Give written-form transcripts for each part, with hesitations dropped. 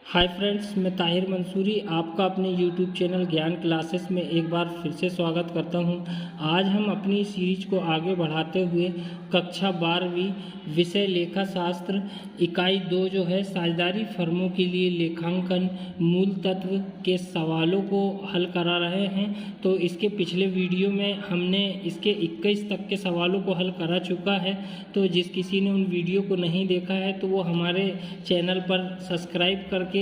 Hi friends, मैं ताहिर मंसूरी आपका अपने यूट्यूब चैनल ज्ञान क्लासेस में एक बार फिर से स्वागत करता हूं। आज हम अपनी सीरीज को आगे बढ़ाते हुए कक्षा 12वीं विषय लेखा शास्त्र इकाई 2 जो है साझेदारी फर्मों के लिए लेखांकन मूल तत्व के सवालों को हल करा रहे हैं। तो इसके पिछले वीडियो में हमने इसके 21 तक के सवालों को हल करा चुका है। तो जिस किसी ने उन वीडियो को नहीं देखा है तो वो हमारे चैनल पर सब्सक्राइब करके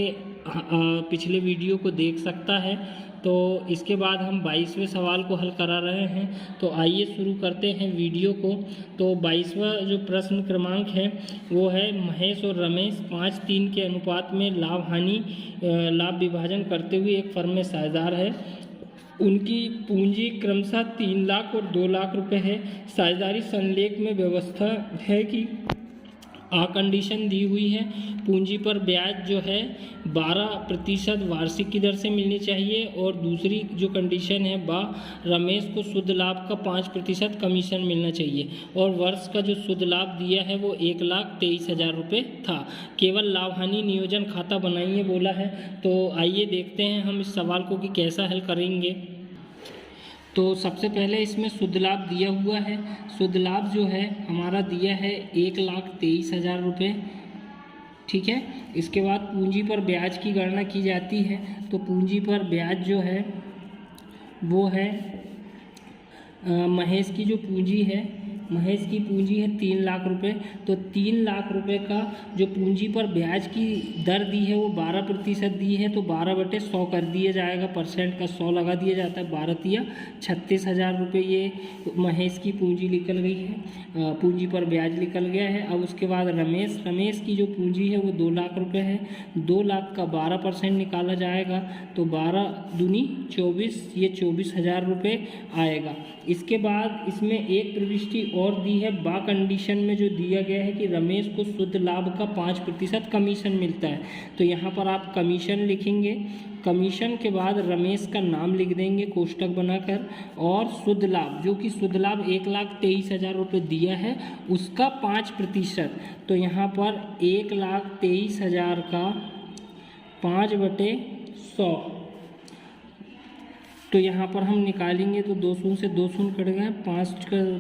पिछले वीडियो को देख सकता है। तो इसके बाद हम 22वें सवाल को हल करा रहे हैं। तो आइए शुरू करते हैं वीडियो को। तो 22वां जो प्रश्न क्रमांक है वो है, महेश और रमेश 5:3 के अनुपात में लाभ विभाजन करते हुए एक फर्म में साझेदार है। उनकी पूंजी क्रमशः 3 लाख और 2 लाख रुपए है। साझेदारी संलेख में व्यवस्था है कि कंडीशन दी हुई है, पूंजी पर ब्याज जो है 12% वार्षिक की दर से मिलनी चाहिए। और दूसरी जो कंडीशन है रमेश को शुद्ध लाभ का 5% कमीशन मिलना चाहिए। और वर्ष का जो शुद्ध लाभ दिया है वो 1,23,000 रुपये था। केवल लाभ हानि नियोजन खाता बनाइए बोला है। तो आइए देखते हैं हम इस सवाल को कि कैसा हल करेंगे। तो सबसे पहले इसमें शुद्ध लाभ दिया हुआ है। शुद्ध लाभ जो है हमारा दिया है 1,23,000 रुपये, ठीक है। इसके बाद पूंजी पर ब्याज की गणना की जाती है। तो पूंजी पर ब्याज जो है वो है महेश की जो पूंजी है, महेश की पूंजी है 3 लाख रुपए। तो 3 लाख रुपए का जो पूंजी पर ब्याज की दर दी है वो 12% दी है। तो 12/100 कर दिया जाएगा, परसेंट का 100 लगा दिया जाता है। 12 36,000 रुपये ये महेश की पूंजी निकल गई है, पूंजी पर ब्याज निकल गया है। अब उसके बाद रमेश की जो पूंजी है वो 2 लाख रुपये है। 2 लाख का 12% निकाला जाएगा तो 12 दूनी 24, ये 24,000 रुपये आएगा। इसके बाद इसमें एक प्रविष्टि और दी है कंडीशन में, जो दिया गया है कि रमेश को शुद्ध लाभ का 5% कमीशन मिलता है। तो यहाँ पर आप कमीशन लिखेंगे, कमीशन के बाद रमेश का नाम लिख देंगे कोष्टक बनाकर, और शुद्ध लाभ जो कि शुद्ध लाभ 1,23,000 रुपये दिया है उसका 5%। तो यहाँ पर 1,23,000 का 5/100, तो यहाँ पर हम निकालेंगे तो 2 शून्य से 2 शून्य कट गए,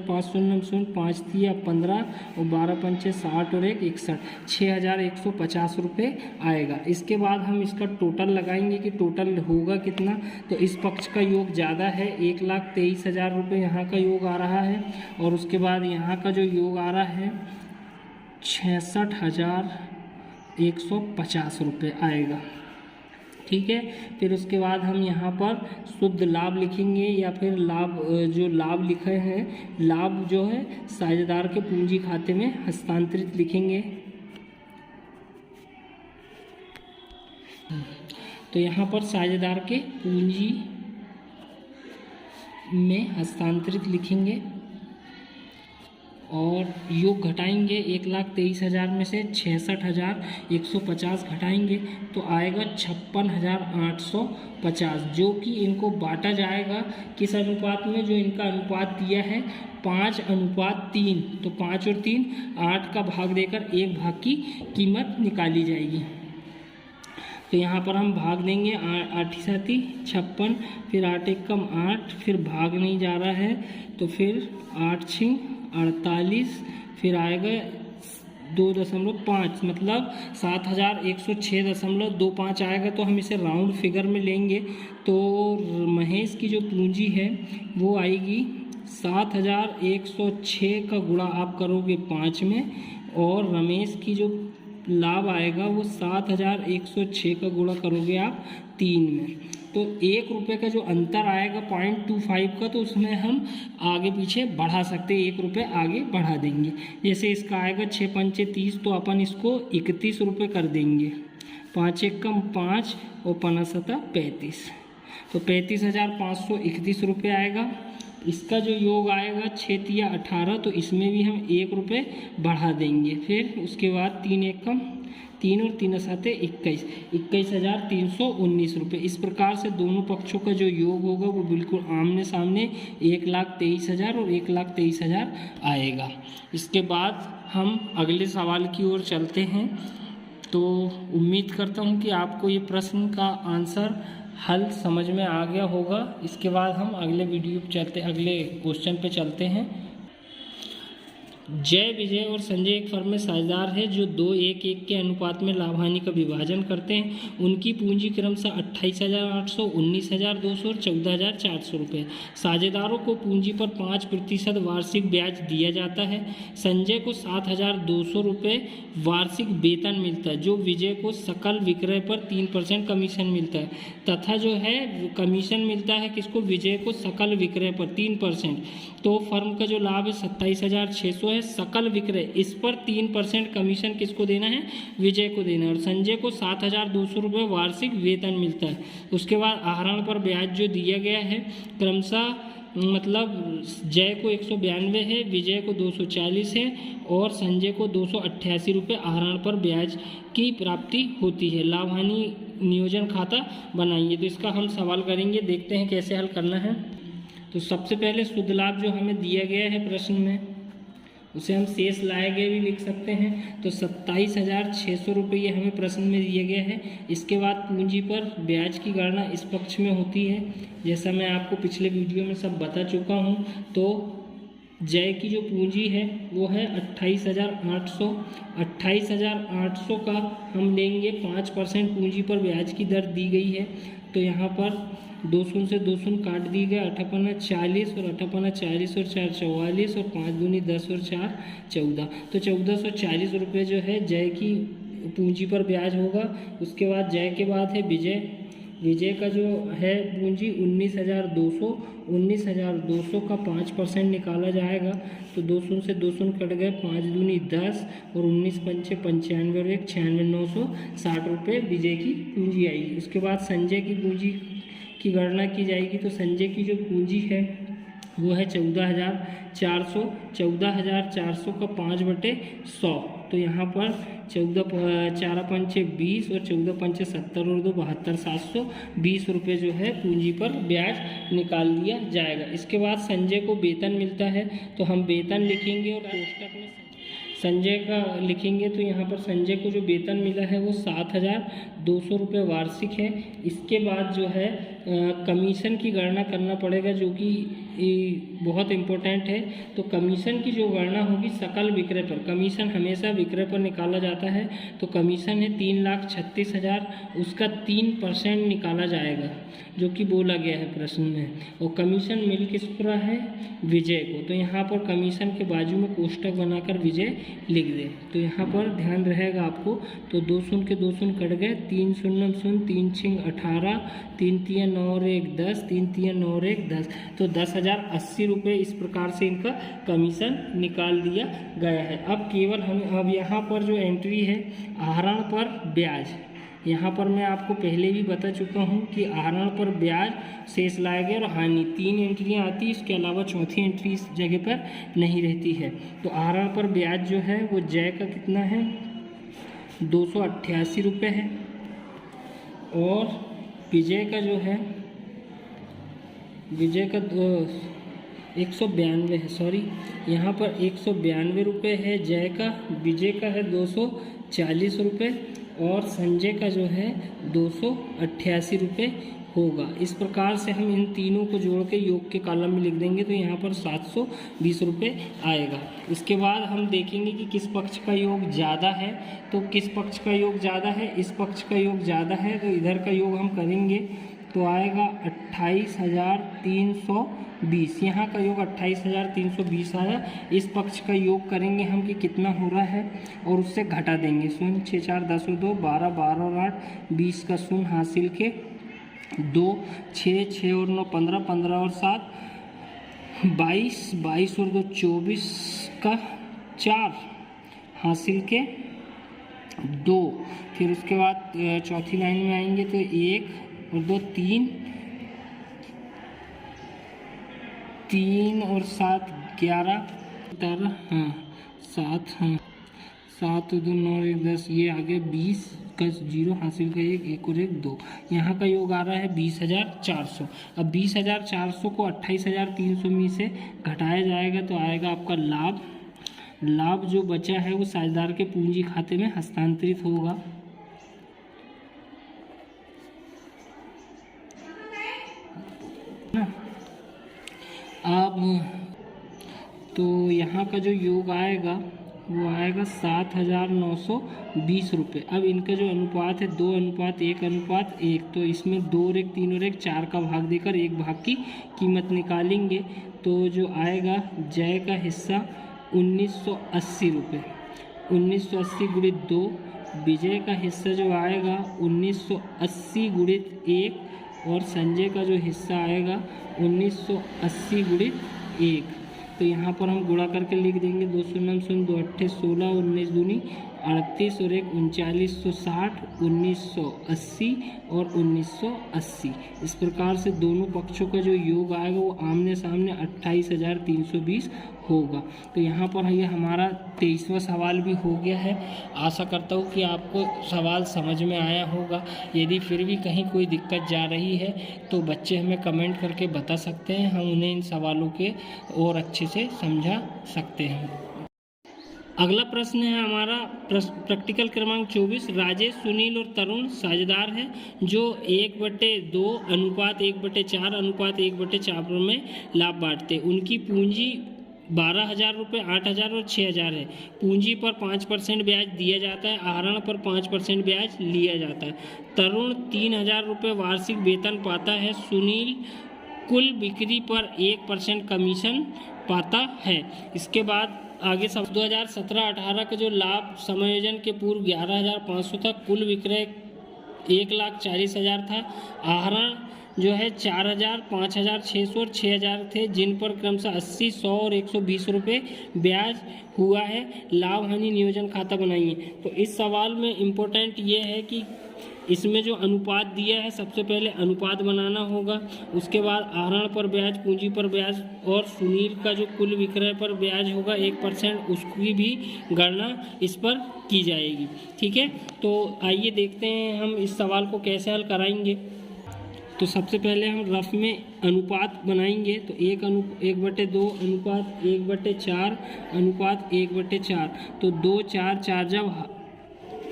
5 शून्य 5 दिया 15 और 12×5 60 और 1 61, 6,150 रुपये आएगा। इसके बाद हम इसका टोटल लगाएंगे कि टोटल होगा कितना। तो इस पक्ष का योग ज़्यादा है, 1,23,000 रुपये यहाँ का योग आ रहा है। और उसके बाद यहाँ का जो योग आ रहा है 66,150 रुपये आएगा, ठीक है। फिर उसके बाद हम यहाँ पर शुद्ध लाभ लिखेंगे, या फिर लाभ लिखे हैं, लाभ जो है साझेदार के पूंजी खाते में हस्तांतरित लिखेंगे। तो यहाँ पर साझेदार के पूंजी में हस्तांतरित लिखेंगे और योग घटाएंगे। 1,23,000 में से 66,150 घटाएंगे तो आएगा 56,850, जो कि इनको बांटा जाएगा किस अनुपात में, जो इनका अनुपात दिया है 5:3। तो 5 और 3 8 का भाग देकर 1 भाग की कीमत निकाली जाएगी। तो यहाँ पर हम भाग देंगे, 8 7 56, फिर 8 1 कम 8, फिर भाग नहीं जा रहा है तो फिर 8 6 48, फिर आएगा 2.5, मतलब 7,106.25 आएगा। तो हम इसे राउंड फिगर में लेंगे तो महेश की जो पूंजी है वो आएगी 7,106 का गुणा आप करोगे 5 में, और रमेश की जो लाभ आएगा वो 7,106 का गुणा करोगे आप 3 में। तो 1 रुपये का जो अंतर आएगा 0.25 का, तो उसमें हम आगे पीछे बढ़ा सकते हैं, 1 रुपये आगे बढ़ा देंगे। जैसे इसका आएगा 6 पंचे 30, तो अपन इसको 31 रुपये कर देंगे। 5 1 कम 5 और 5 7 35, तो 35,531 रुपये आएगा। इसका जो योग आएगा 6 3 18, तो इसमें भी हम 1 रुपये बढ़ा देंगे। फिर उसके बाद 3 1 कम 3 और 3 7 21, 21,319 रुपये। इस प्रकार से दोनों पक्षों का जो योग होगा वो बिल्कुल आमने सामने 1,23,000 और 1,23,000 आएगा। इसके बाद हम अगले सवाल की ओर चलते हैं। तो उम्मीद करता हूँ कि आपको ये प्रश्न का आंसर हल समझ में आ गया होगा। इसके बाद हम अगले क्वेश्चन पे चलते हैं। जय, विजय और संजय एक फर्म में साझेदार है जो 2:1:1 के अनुपात में लाभ हानि का विभाजन करते हैं। उनकी पूंजी क्रमशः 28,800, 19,200 और 14,400 रुपये। साझेदारों को पूंजी पर 5% वार्षिक ब्याज दिया जाता है। संजय को 7,200 रुपये वार्षिक वेतन मिलता है, जो विजय को सकल विक्रय पर 3% कमीशन मिलता है, तथा जो है कमीशन मिलता है किसको, विजय को सकल विक्रय पर 3%। तो फर्म का जो लाभ है 27,600 है सकल विक्रय, इस पर 3% कमीशन किसको देना है, विजय को देना है। और संजय को 7,200 रुपये वार्षिक वेतन मिलता है। उसके बाद आहरण पर ब्याज जो दिया गया है क्रमशः मतलब जय को 192 है, विजय को 240 है और संजय को 288 रुपये आहरण पर ब्याज की प्राप्ति होती है। लाभ हानि नियोजन खाता बनाइए। तो इसका हम सवाल करेंगे, देखते हैं कैसे हल करना है। तो सबसे पहले शुद्ध लाभ जो हमें दिया गया है प्रश्न में, उसे हम शेष लाए गए भी लिख सकते हैं। तो 27,600 रुपये हमें प्रश्न में दिया गया है। इसके बाद पूंजी पर ब्याज की गणना इस पक्ष में होती है, जैसा मैं आपको पिछले वीडियो में सब बता चुका हूं। तो जय की जो पूंजी है वो है 28,800। 28,800 का हम लेंगे 5% पूंजी पर ब्याज की दर दी गई है। तो यहाँ पर 2 शून्य से 2 शून्य काट दी गए, 8×5 40 और 8×5 40 और 4 44 और 5 दूनी 10 और 4 14। तो 1440 रुपये जो है जय की पूंजी पर ब्याज होगा। उसके बाद जय के बाद है विजय। विजय का जो है पूंजी 19,200। 19,200 का 5% निकाला जाएगा। तो 2 शून्य से 2 शून्य कट गए, 5 दूनी 10 और 19 पंचे 95 और 1 96,960 रुपये विजय की पूंजी आएगी। उसके बाद संजय की पूंजी की गणना की जाएगी। तो संजय की जो पूंजी है वो है 14,400। 14,400 का 5/100। तो यहाँ पर 14×4 = 20 और 14×5 = 70 और 2 72, 720 रुपये जो है पूंजी पर ब्याज निकाल लिया जाएगा। इसके बाद संजय को वेतन मिलता है, तो हम वेतन लिखेंगे और कोष्टक में संजय का लिखेंगे। तो यहाँ पर संजय को जो वेतन मिला है वो 7,200 रुपये वार्षिक है। इसके बाद जो है कमीशन की गणना करना पड़ेगा, जो कि बहुत इम्पोर्टेंट है। तो कमीशन की जो गणना होगी सकल विक्रय पर, कमीशन हमेशा विक्रय पर निकाला जाता है। तो कमीशन है 3,36,000, उसका 3% निकाला जाएगा, जो कि बोला गया है प्रश्न में। और कमीशन मिल किस पर है, विजय को। तो यहाँ पर कमीशन के बाजू में कोष्टक बनाकर विजय लिख दे। तो यहाँ पर ध्यान रहेगा आपको। तो 2 शून्य के 2 शून्य कट गए, 3 शून्य 0, 3 6 18, 3 3 9 और 1 10, 3 3 9 और 1 10। तो 10,080 रुपये इस प्रकार से इनका कमीशन निकाल दिया गया है। अब केवल हमें अब यहाँ पर जो एंट्री है आहरण पर ब्याज, यहाँ पर मैं आपको पहले भी बता चुका हूँ कि आहरण पर ब्याज, शेष लाया गया और हानि, 3 एंट्रियाँ आती हैं। इसके अलावा चौथी एंट्री इस जगह पर नहीं रहती है। तो आहरण पर ब्याज जो है वो जय का कितना है, 288 रुपये है। और विजय का जो है, विजय का 192 है, सॉरी यहाँ पर 192 रुपये है जय का। विजय का है 240 रुपये और संजय का जो है 288 रुपये होगा। इस प्रकार से हम इन तीनों को जोड़ के योग के कॉलम में लिख देंगे। तो यहाँ पर 720 रुपये आएगा। इसके बाद हम देखेंगे कि किस पक्ष का योग ज़्यादा है। तो किस पक्ष का योग ज़्यादा है, इस पक्ष का योग ज़्यादा है। तो इधर का योग हम करेंगे तो आएगा 28,320। यहाँ का योग 28,320 आया। इस पक्ष का योग करेंगे हम कि कितना हो रहा है और उससे घटा देंगे। 0 6 4 10 और 2 12, 12 और 8 20 का 0 हासिल के 2 6 6 और 9 15, 15 और 7 22, 22 और 2 24 का 4 हासिल के 2। फिर उसके बाद चौथी लाइन में आएंगे तो 1 और 2 3, 3 और 7 11, 17, हाँ 7, हाँ 7 और 2 9 और 1 10, ये आगे 20 का 0 हासिल का 1 1 और 1 2। यहाँ का योग आ रहा है 20,400। अब 20,400 को 28,300 में से घटाया जाएगा तो आएगा आपका लाभ। लाभ जो बचा है वो साझेदार के पूंजी खाते में हस्तांतरित होगा। यहाँ का जो योग आएगा वो आएगा 7,920 रुपये। अब इनका जो अनुपात है 2:1:1, तो इसमें 2 और 1 3 और 1 4 का भाग देकर 1 भाग की कीमत निकालेंगे तो जो आएगा जय का हिस्सा 1980 रुपये। 1980 गुणित 2, विजय का हिस्सा जो आएगा 1980 गुणित 1 और संजय का जो हिस्सा आएगा 1980 गुणित 1। तो यहाँ पर हम गुणा करके लिख देंगे 2 शून्य 2 8 16, 19 दूनी 38 और 1 3960, 1980 और 1980। इस प्रकार से दोनों पक्षों का जो योग आएगा वो आमने सामने 28,320 होगा। तो यहाँ पर ये हमारा 23वां सवाल भी हो गया है। आशा करता हूँ कि आपको सवाल समझ में आया होगा। यदि फिर भी कहीं कोई दिक्कत जा रही है तो बच्चे हमें कमेंट करके बता सकते हैं, हम उन्हें इन सवालों के और अच्छे से समझा सकते हैं। अगला प्रश्न है हमारा प्रैक्टिकल क्रमांक 24। राजेश, सुनील और तरुण साझेदार हैं जो 1/2 अनुपात 1/4 अनुपात 1/4 में लाभ बांटते। उनकी पूंजी 12,000 रुपये, 8,000 और 6,000 है। पूंजी पर 5% ब्याज दिया जाता है, आहरण पर 5% ब्याज लिया जाता है। तरुण 3,000 रुपये वार्षिक वेतन पाता है। सुनील कुल बिक्री पर 1% कमीशन पाता है। इसके बाद आगे सब 2017-18 का जो लाभ समायोजन के पूर्व 11,500 था। कुल विक्रय 1,40,000 था। आहरण जो है 4,000, 5,600 और 6,000 थे, जिन पर क्रमशः 80, 100 और 120 रुपये ब्याज हुआ है। लाभ हानि नियोजन खाता बनाइए। तो इस सवाल में इम्पोर्टेंट ये है कि इसमें जो अनुपात दिया है सबसे पहले अनुपात बनाना होगा, उसके बाद आहरण पर ब्याज, पूंजी पर ब्याज और सुनील का जो कुल विक्रय पर ब्याज होगा 1%, उसकी भी गणना इस पर की जाएगी। ठीक है, तो आइए देखते हैं हम इस सवाल को कैसे हल कराएंगे। तो सबसे पहले हम रफ में अनुपात बनाएंगे। तो 1/2 अनुपात 1/4 अनुपात 1/4। तो 2, 4, 4 जब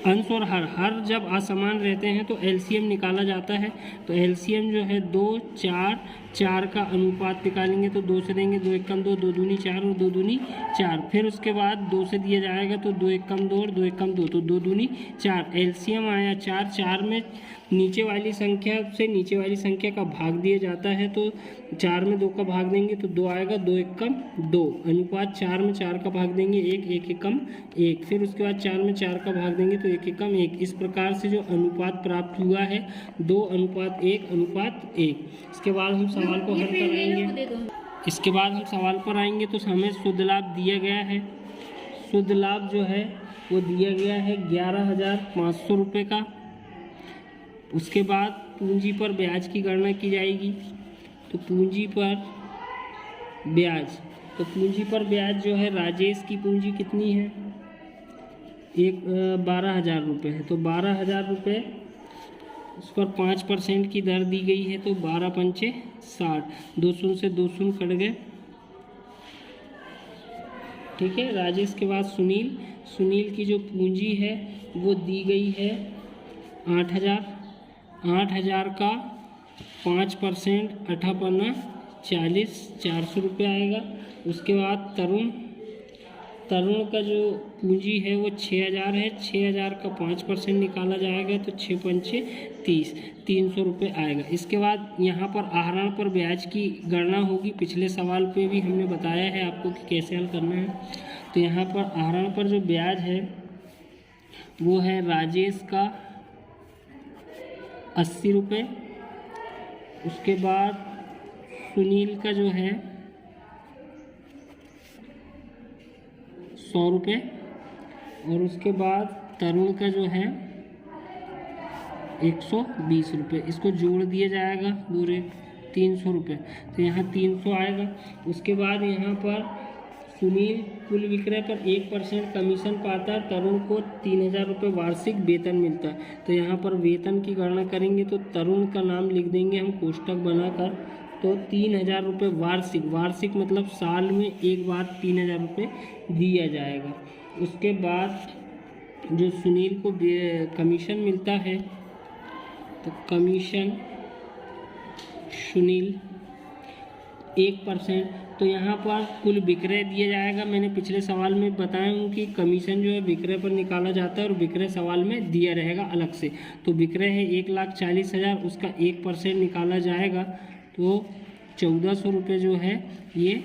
अंश और हर जब असमान रहते हैं तो एलसीएम निकाला जाता है। तो एलसीएम जो है 2, 4, 4 का अनुपात निकालेंगे तो 2 से देंगे, 2 1 2, 2 दूनी 4 और 2 दूनी 4। फिर उसके बाद 2 से दिया जाएगा तो 2 1 2 और 2 1 2, तो 2 दूनी 4। एलसीएम आया 4। 4 में नीचे वाली संख्या से नीचे वाली संख्या का भाग दिया जाता है, तो 4 में 2 का भाग देंगे तो 2 आएगा, 2 1 2 अनुपात 4 में 4 का भाग देंगे 1, 1 1 1। फिर उसके बाद 4 में 4 का भाग देंगे तो 1 1 1। इस प्रकार से जो अनुपात प्राप्त हुआ है 2:1:1। इसके बाद हम सवाल को हल कराएंगे। इसके बाद हम सवाल पर आएंगे तो हमें शुद्ध लाभ दिया गया है। शुद्ध लाभ जो है वो दिया गया है 11,500 रुपये का। उसके बाद पूंजी पर ब्याज की गणना की जाएगी। तो पूंजी पर ब्याज, तो पूंजी पर ब्याज जो है राजेश की पूंजी कितनी है, 12,000 रुपये है। तो 12,000 रुपये उस पर 5% की दर दी गई है, तो 12 पंचे 60, 2 शून्य से 2 शून्य कट गए। ठीक है, राजेश के बाद सुनील की जो पूंजी है वो दी गई है 8,000। 8,000 का 5% 8×5 40, 400 रुपये आएगा। उसके बाद तरुण का जो पूंजी है वो 6,000 है। 6,000 का 5% निकाला जाएगा तो 6 पंचे 30, 300 रुपये आएगा। इसके बाद यहाँ पर आहरण पर ब्याज की गणना होगी। पिछले सवाल पे भी हमने बताया है आपको कि कैसे हल करना है। तो यहाँ पर आहरण पर जो ब्याज है वो है राजेश का 80 रुपये। उसके बाद सुनील का जो है 100 रुपये और उसके बाद तरुण का जो है 120 रुपये। इसको जोड़ दिया जाएगा पूरे 300 रुपये, तो यहाँ 300 आएगा। उसके बाद यहाँ पर सुनील कुल विक्रय पर 1% कमीशन पाता है। तरुण को 3,000 रुपये वार्षिक वेतन मिलता है। तो यहाँ पर वेतन की गणना करेंगे तो तरुण का नाम लिख देंगे हम कोष्टक बनाकर। तो 3,000 रुपये वार्षिक मतलब साल में एक बार 3,000 रुपये दिया जाएगा। उसके बाद जो सुनील को कमीशन मिलता है तो कमीशन सुनील 1%। तो यहाँ पर कुल विक्रय दिया जाएगा। मैंने पिछले सवाल में बताया हूँ कि कमीशन जो है विक्रय पर निकाला जाता है और विक्रय सवाल में दिया रहेगा अलग से। तो विक्रय है 1,40,000, उसका 1% निकाला जाएगा तो 1400 रुपये जो है ये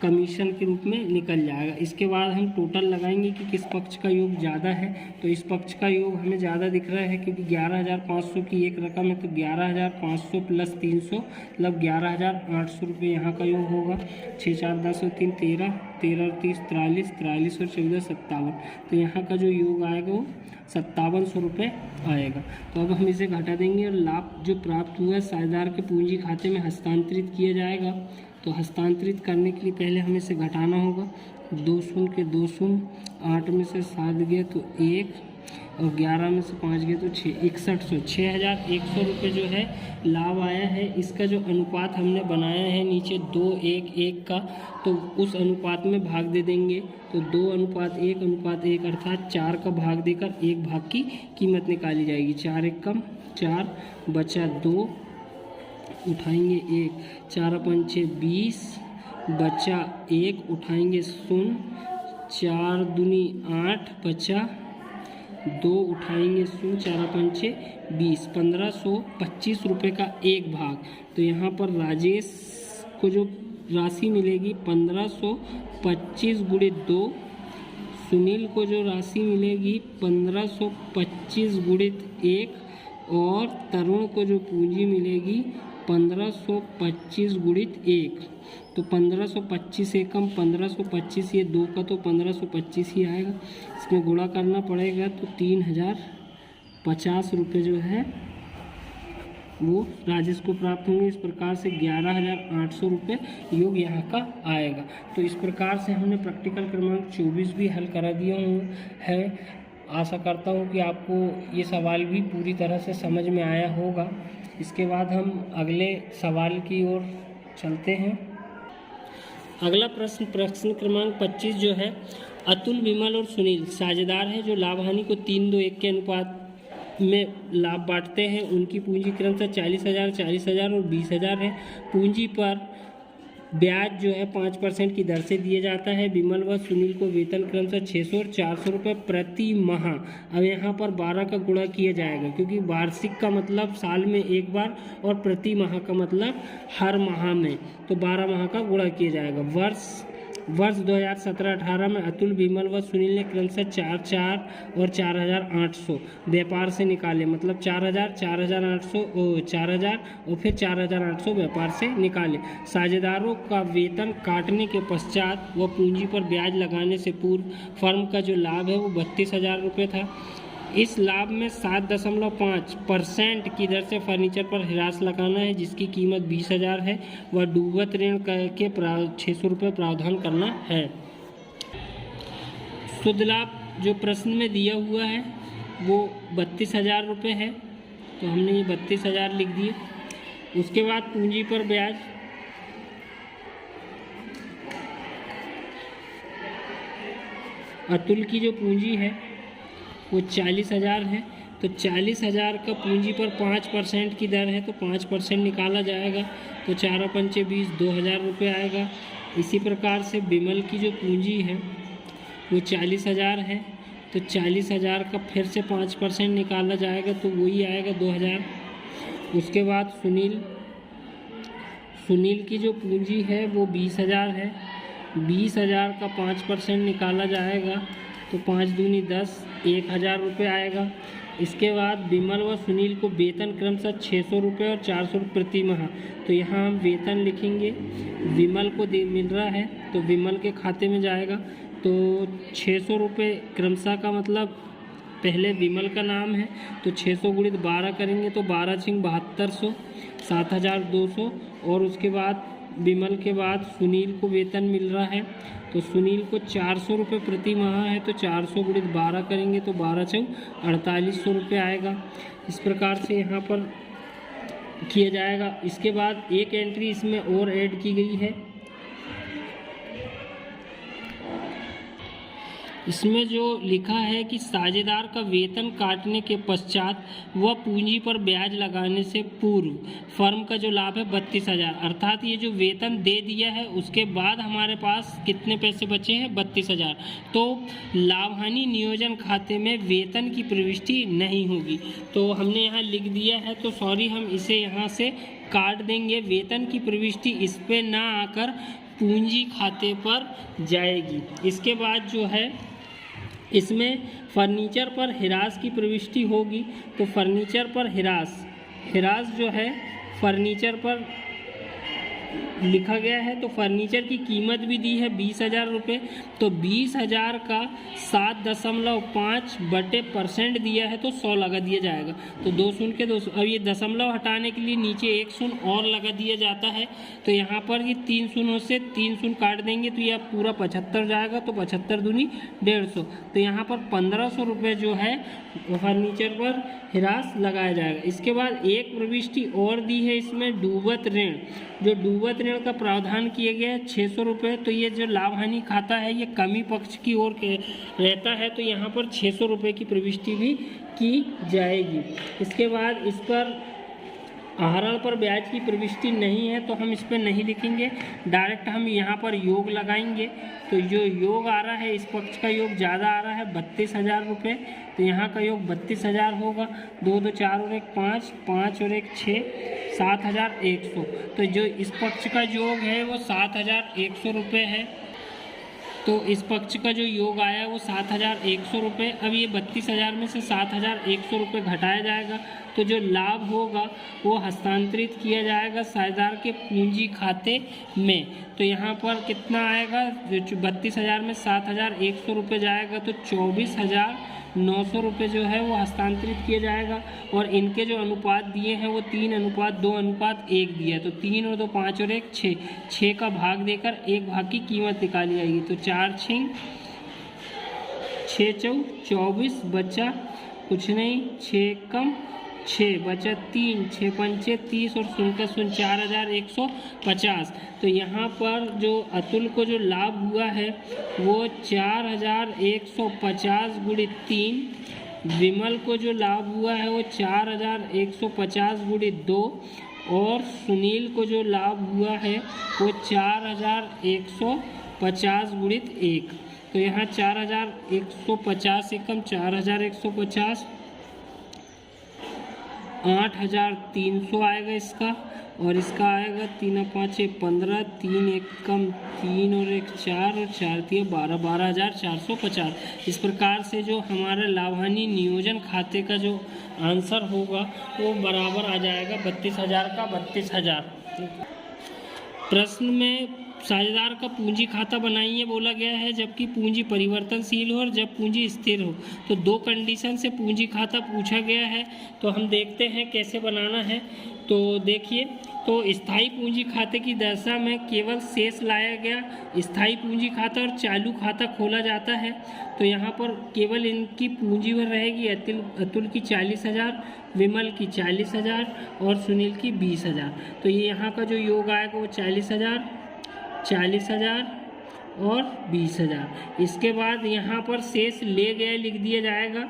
कमीशन के रूप में निकल जाएगा। इसके बाद हम टोटल लगाएंगे कि किस पक्ष का योग ज़्यादा है। तो इस पक्ष का योग हमें ज़्यादा दिख रहा है क्योंकि 11,500 की एक रकम है, तो 11,500 प्लस 300 मतलब 11,800 रुपये यहाँ का योग होगा। 6 4 10 और 3 13, 13 और 30 43, 43 और 14 57। तो यहाँ का जो योग आएगा वो 5700 रुपये आएगा। तो अब हम इसे घटा देंगे और लाभ जो प्राप्त हुआ है साझेदार के पूंजी खाते में हस्तांतरित किया जाएगा। तो हस्तांतरित करने के लिए पहले हमें इसे घटाना होगा। 2 शून्य के 2 शून्य, 8 में से 7 गए तो 1 और 11 में से 5 गए तो 6, 6100, 6,100 रुपये जो है लाभ आया है। इसका जो अनुपात हमने बनाया है नीचे 2:1:1 का, तो उस अनुपात में भाग दे देंगे। तो 2:1:1 अर्थात 4 का भाग देकर 1 भाग की कीमत निकाली जाएगी। 4 1 कम 4 बचा 2 उठाएंगे 1, 4 5 6 20 बचा 1 उठाएंगे 0, 4 दूनी 8 बचा 2 उठाएंगे 0, 4 5 6 20, 1525 रुपये का एक भाग। तो यहाँ पर राजेश को जो राशि मिलेगी 1525 गुणित 2, सुनील को जो राशि मिलेगी 1525 गुणित 1 और तरुण को जो पूंजी मिलेगी 1525 गुणित 1। तो 1525 से कम 1525, ये 2 का तो 1525 ही आएगा। इसमें गुणा करना पड़ेगा तो 3050 रुपये जो है वो राजेश को प्राप्त होंगे। इस प्रकार से 11,800 रुपये योग यहाँ का आएगा। तो इस प्रकार से हमने प्रैक्टिकल क्रमांक 24 भी हल करा दिया है। आशा करता हूँ कि आपको ये सवाल भी पूरी तरह से समझ में आया होगा। इसके बाद हम अगले सवाल की ओर चलते हैं। अगला प्रश्न क्रमांक 25 जो है, अतुल, विमल और सुनील साझेदार हैं जो लाभ हानि को 3:2:1 के अनुपात में लाभ बांटते हैं। उनकी पूंजी क्रमशः 40,000, 40,000 और 20,000 है। पूंजी पर ब्याज जो है 5% की दर से दिया जाता है। विमल व सुनील को वेतन क्रमशः 600 और 400 रुपये प्रति माह। अब यहाँ पर 12 का गुणा किया जाएगा क्योंकि वार्षिक का मतलब साल में एक बार और प्रति माह का मतलब हर माह में, तो 12 माह का गुणा किया जाएगा। वर्ष 2017-18 में अतुल, विमल व सुनील ने क्रमशः 4,400 और 4,800 व्यापार से निकाले, मतलब 4,000, 4,800 और 4,000 और फिर 4,800 व्यापार से निकाले। साझेदारों का वेतन काटने के पश्चात व पूंजी पर ब्याज लगाने से पूर्व फर्म का जो लाभ है वो 32,000 रुपये था। इस लाभ में 7.5% की दर से फर्नीचर पर ह्रास लगाना है जिसकी कीमत 20,000 है व डूबत ऋण के 600 रुपये प्रावधान करना है। शुद्ध लाभ जो प्रश्न में दिया हुआ है वो 32,000 रुपये है, तो हमने ये 32,000 लिख दिए। उसके बाद पूंजी पर ब्याज, अतुल की जो पूंजी है वो 40,000 है, तो 40,000 का पूंजी पर 5% की दर है तो 5% निकाला जाएगा। तो 4 5 20, 2,000 रुपये आएगा। इसी प्रकार से विमल की जो पूंजी है वो 40,000 है, तो 40,000 का फिर से 5% निकाला जाएगा तो वही आएगा 2,000। उसके बाद सुनील की जो पूंजी है वो 20,000 है, 20,000 का 5% निकाला जाएगा तो 5 दूनी 10, 1,000 रुपये आएगा। इसके बाद विमल व सुनील को वेतन क्रमशः 600 रुपये और 400 रुपये प्रति माह, तो यहाँ हम वेतन लिखेंगे। विमल को मिल रहा है तो विमल के खाते में जाएगा, तो 600 रुपये क्रमशः का मतलब पहले विमल का नाम है तो 600 गुणित 12 करेंगे तो 12 × 7200, 7,200। और उसके बाद विमल के बाद सुनील को वेतन मिल रहा है तो सुनील को 400 रुपये प्रति माह है, तो 400 गुणित 12 करेंगे तो 12 × 4800 रुपये आएगा। इस प्रकार से यहाँ पर किया जाएगा। इसके बाद एक एंट्री इसमें और ऐड की गई है। इसमें जो लिखा है कि साझेदार का वेतन काटने के पश्चात वह पूंजी पर ब्याज लगाने से पूर्व फर्म का जो लाभ है 32,000, अर्थात ये जो वेतन दे दिया है उसके बाद हमारे पास कितने पैसे बचे हैं 32,000। तो लाभ हानि नियोजन खाते में वेतन की प्रविष्टि नहीं होगी, तो हमने यहाँ लिख दिया है, तो सॉरी हम इसे यहाँ से काट देंगे। वेतन की प्रविष्टि इस पे ना आकर पूंजी खाते पर जाएगी। इसके बाद जो है इसमें फर्नीचर पर हिरास की प्रविष्टि होगी, तो फर्नीचर पर हिरास जो है फर्नीचर पर लिखा गया है, तो फर्नीचर की कीमत भी दी है 20,000 रुपये, तो 20,000 का 7.5% दिया है तो 100 लगा दिया जाएगा। तो 2 शून्य के 2, अब ये दशमलव हटाने के लिए नीचे 1 शून्य और लगा दिया जाता है, तो यहाँ पर ये 3 शून्यों से 3 शून्य काट देंगे तो यह पूरा 75 जाएगा, तो 75 दूनी 150, तो यहाँ पर 1,500 रुपये जो है फर्नीचर पर हिरास लगाया जाएगा। इसके बाद एक प्रविष्टि और दी है इसमें डूबत ऋण, जो डूबत ऋण का प्रावधान किया गया है 600 रुपये, तो ये जो लाभ हानि खाता है ये कमी पक्ष की ओर रहता है, तो यहाँ पर 600 रुपये की प्रविष्टि भी की जाएगी। इसके बाद इस पर आहरण पर ब्याज की प्रविष्टि नहीं है तो हम इस पर नहीं लिखेंगे, डायरेक्ट हम यहाँ पर योग लगाएंगे। तो जो योग आ रहा है इस पक्ष का योग ज़्यादा आ रहा है 32,000 रुपये, तो यहाँ का योग 32,000 होगा। 2 2 4 और 1 5, 5 और 1 6, 7,100, तो जो इस पक्ष का योग है वो 7,100 रुपये है, तो इस पक्ष का जो योग आया वो 7,100 रुपये। अब ये 32,000 में से 7,100 रुपये घटाया जाएगा, तो जो लाभ होगा वो हस्तांतरित किया जाएगा साझेदार के पूंजी खाते में। तो यहाँ पर कितना आएगा, जो 32,000 में 7,100 रुपये जाएगा तो 24,900 रुपये जो है वो हस्तांतरित किया जाएगा। और इनके जो अनुपात दिए हैं वो 3:2:1 दिया है, तो 3 और 2 5 और 1 6, 6 का भाग देकर एक भाग की कीमत निकाली जाएगी। तो 4 6 4 24 बचा कुछ नहीं, 6 कम 6 बचा 3, 6 पंचे 30 और 0 का 0 4,150। तो यहाँ पर जो अतुल को जो लाभ हुआ है वो 4,150 गुणित 3, विमल को जो लाभ हुआ है वो 4,150 गुणित 2 और सुनील को जो लाभ हुआ है वो 4,150 गुणित 1। तो यहाँ 4,150 से कम 4,150, 8,300 आएगा इसका, और इसका आएगा 3 5 15, 3 1 कम 3 और 1 4 और 4 3 12, 12,450। इस प्रकार से जो हमारा लाभ हानि नियोजन खाते का जो आंसर होगा वो बराबर आ जाएगा 32,000 का 32,000। प्रश्न में साझेदार का पूंजी खाता बनाइए बोला गया है, जबकि पूंजी परिवर्तनशील हो और जब पूंजी स्थिर हो। तो 2 कंडीशन से पूंजी खाता पूछा गया है, तो हम देखते हैं कैसे बनाना है। तो देखिए, तो स्थायी पूंजी खाते की दशा में केवल शेष लाया गया स्थायी पूंजी खाता और चालू खाता खोला जाता है। तो यहाँ पर केवल इनकी पूंजी भर रहेगी, अतुल की 40,000, विमल की 40,000 और सुनील की 20,000। तो ये यहाँ का जो योग आएगा वो 40,000 और 20,000। इसके बाद यहाँ पर शेष ले गया लिख दिया जाएगा,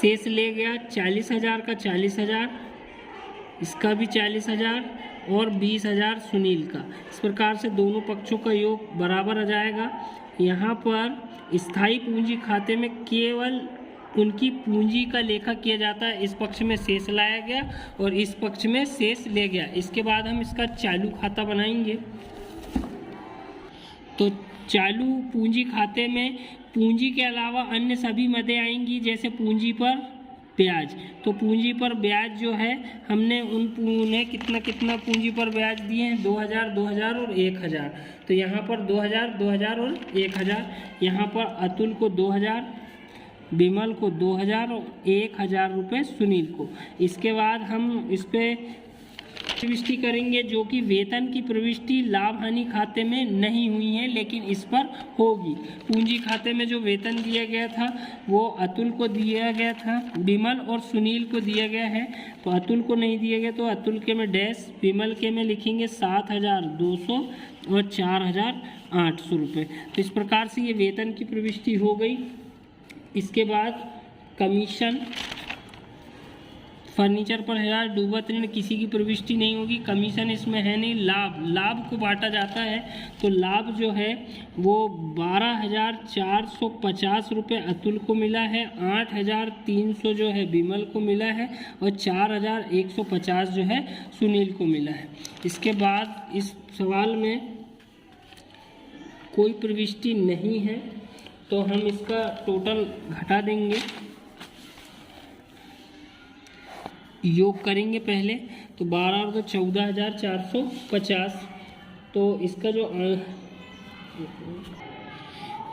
शेष ले गया 40,000 का 40,000, इसका भी 40,000 और 20,000 सुनील का। इस प्रकार से दोनों पक्षों का योग बराबर आ जाएगा। यहाँ पर स्थायी पूंजी खाते में केवल उनकी पूंजी का लेखा किया जाता है, इस पक्ष में शेष लाया गया और इस पक्ष में शेष ले गया। इसके बाद हम इसका चालू खाता बनाएंगे। तो चालू पूंजी खाते में पूंजी के अलावा अन्य सभी मदें आएंगी, जैसे पूंजी पर ब्याज। तो पूंजी पर ब्याज जो है हमने उन्हें कितना पूंजी पर ब्याज दिए हैं, 2,000 2,000 और 1,000। तो यहाँ पर 2,000 2,000 और 1,000। यहाँ पर अतुल को 2,000, विमल को 2,000 और 1,000 रुपये सुनील को। इसके बाद हम इस पर प्रविष्टि करेंगे जो कि वेतन की प्रविष्टि लाभ हानि खाते में नहीं हुई है, लेकिन इस पर होगी। पूंजी खाते में जो वेतन दिया गया था वो अतुल को दिया गया था, विमल और सुनील को दिया गया है। तो अतुल को नहीं दिया गया तो अतुल के में डैश, विमल के में लिखेंगे 7,200 और 4,800 रुपये। तो इस प्रकार से ये वेतन की प्रविष्टि हो गई। इसके बाद कमीशन, फर्नीचर पर हेराज, डूबत ऋण, किसी की प्रविष्टि नहीं होगी, कमीशन इसमें है नहीं। लाभ को बांटा जाता है तो लाभ जो है वो 12,450 रुपये अतुल को मिला है, 8,300 जो है विमल को मिला है और 4,150 जो है सुनील को मिला है। इसके बाद इस सवाल में कोई प्रविष्टि नहीं है तो हम इसका टोटल घटा देंगे, योग करेंगे पहले। तो 12 और 14,450। तो इसका जो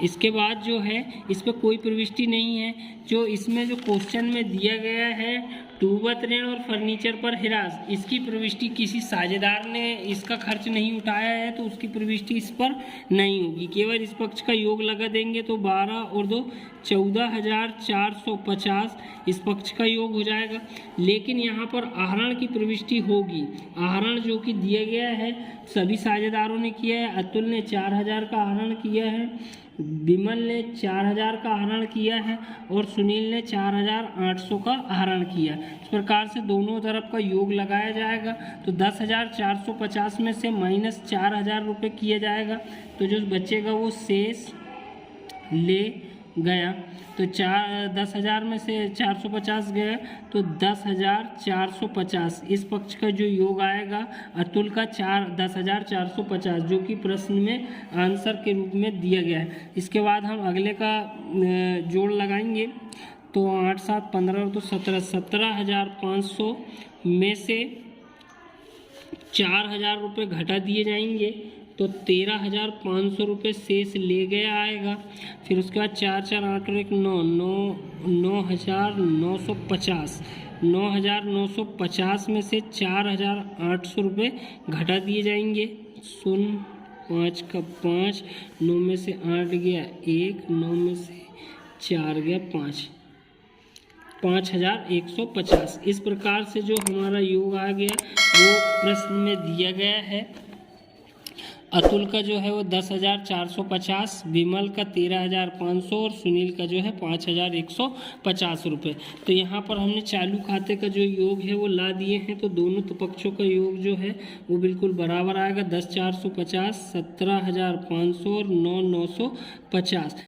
इसके बाद जो है इस पर कोई प्रविष्टि नहीं है। जो इसमें जो क्वेश्चन में दिया गया है डूबत ऋण और फर्नीचर पर हिरास, इसकी प्रविष्टि किसी साझेदार ने इसका खर्च नहीं उठाया है तो उसकी प्रविष्टि इस पर नहीं होगी। केवल इस पक्ष का योग लगा देंगे तो 12 और 2 14,450 इस पक्ष का योग हो जाएगा। लेकिन यहाँ पर आहरण की प्रविष्टि होगी। आहरण जो कि दिया गया है सभी साझेदारों ने किया है। अतुल ने 4,000 का आहरण किया है, विमल ने 4,000 का आहरण किया है और सुनील ने 4,800 का आहरण किया। इस प्रकार से दोनों तरफ का योग लगाया जाएगा। तो 10,450 में से माइनस 4,000 रुपये किया जाएगा तो जो बचेगा वो शेष ले गया। तो 10,000 में से 450 गया तो 10,450 इस पक्ष का जो योग आएगा अतुल का 10,450 जो कि प्रश्न में आंसर के रूप में दिया गया है। इसके बाद हम अगले का जोड़ लगाएंगे। तो 8, 7, 15 और 2 17, 17,500 में से 4,000 रुपये घटा दिए जाएंगे तो 13,500 रुपये शेष ले गया आएगा। फिर उसके बाद 4, 4, 8 और 1 9, 9,950 9,950 में से 4,800 रुपये घटा दिए जाएंगे। 5 का 5, 9 में से 8 गया 1, 9 में से 4 गया 5, 5,150। इस प्रकार से जो हमारा योग आ गया वो प्रश्न में दिया गया है। अतुल का जो है वो 10,450, विमल का 13,500 और सुनील का जो है 5,150 रुपये। तो यहाँ पर हमने चालू खाते का जो योग है वो ला दिए हैं। तो दोनों पक्षों का योग जो है वो बिल्कुल बराबर आएगा। 10,450, 17,500 और 9,950।